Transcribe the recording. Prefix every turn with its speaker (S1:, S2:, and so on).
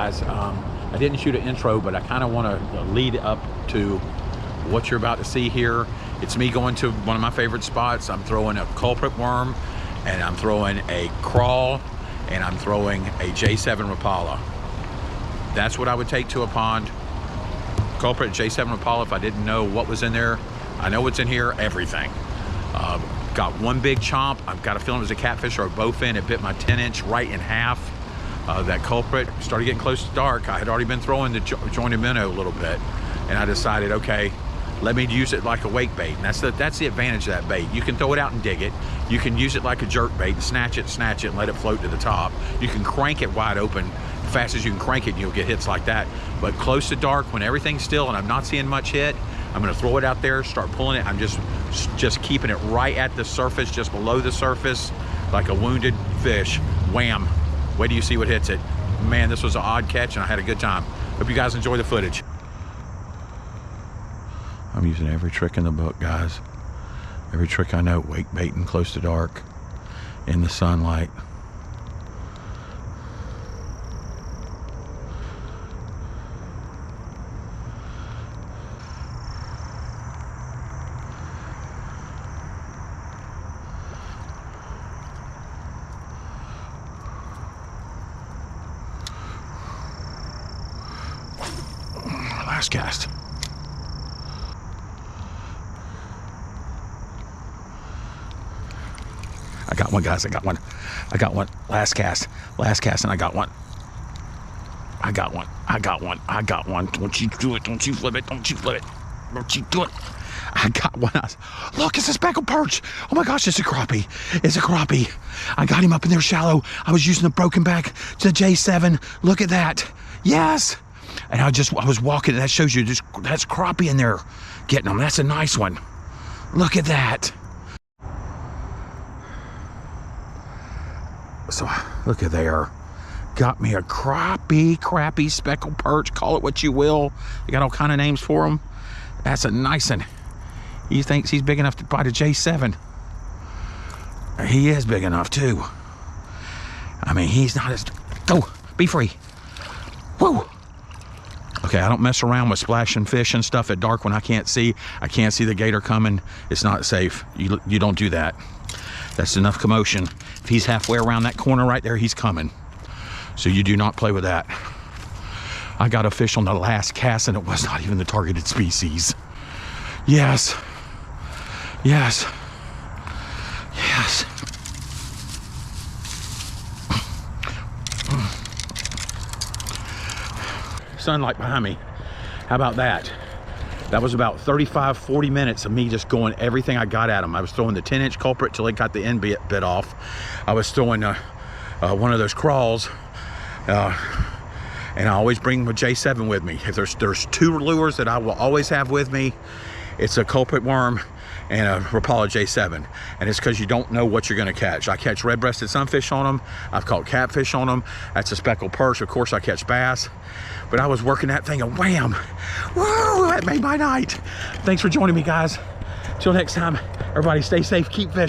S1: guys, I didn't shoot an intro, but I kind of want to lead up to what you're about to see here. It's me going to one of my favorite spots. I'm throwing a culprit worm, and I'm throwing a crawl, and I'm throwing a J7 Rapala. That's what I would take to a pond. Culprit J7 Rapala. If I didn't know what was in there, I know what's in here, everything. Got one big chomp. I've got a feeling it was a catfish or a bowfin. It bit my 10-inch right in half. That culprit started getting close to dark. I had already been throwing the jointed minnow a little bit, and I decided, okay, let me use it like a wake bait. And that's the advantage of that bait. You can throw it out and dig it. You can use it like a jerk bait, snatch it, and let it float to the top. You can crank it wide open. As fast as you can crank it, you'll get hits like that. But close to dark, when everything's still and I'm not seeing much hit, I'm gonna throw it out there, start pulling it. I'm just keeping it right at the surface, just below the surface, like a wounded fish. Wham. Wait till you see what hits it. Man, this was an odd catch and I had a good time. Hope you guys enjoy the footage. I'm using every trick in the book, guys. Every trick I know, wake baiting close to dark, in the sunlight. Last cast. I got one, guys. I got one. Last cast, and I got one. I got one. Don't you do it. Don't you flip it. Don't you do it. I got one. Look, it's a speckled perch. Oh my gosh, it's a crappie. I got him up in there shallow. I was using the broken back to the J7. Look at that. Yes. And I was walking, and that shows you that's crappie in there getting them. That's a nice one. Look at that. So look at there. Got me a crappie speckled perch. Call it what you will. You got all kind of names for them. That's a nice one. He thinks he's big enough to bite a J7. He is big enough too. I mean, he's not as... Go, be free. Woo. Okay, I don't mess around with splashing fish and stuff at dark when I can't see the gator coming. It's not safe. You don't do that. That's enough commotion. If he's halfway around that corner right there, he's coming. So you do not play with that. I got a fish on the last cast, and it was not even the targeted species. Yes. Sunlight behind me. How about that? That was about 35-40 minutes of me just going everything I got at him. I was throwing the 10-inch culprit till it got the end bit off. I was throwing one of those crawls, and I always bring my J7 with me. If there's two lures that I will always have with me, it's a culprit worm and a Rapala J7, and it's because you don't know what you're going to catch. I catch red-breasted sunfish on them. I've caught catfish on them. That's a speckled perch. Of course, I catch bass. But I was working that thing, and wham! Woo! That made my night. Thanks for joining me, guys. Till next time, everybody stay safe, keep fishing.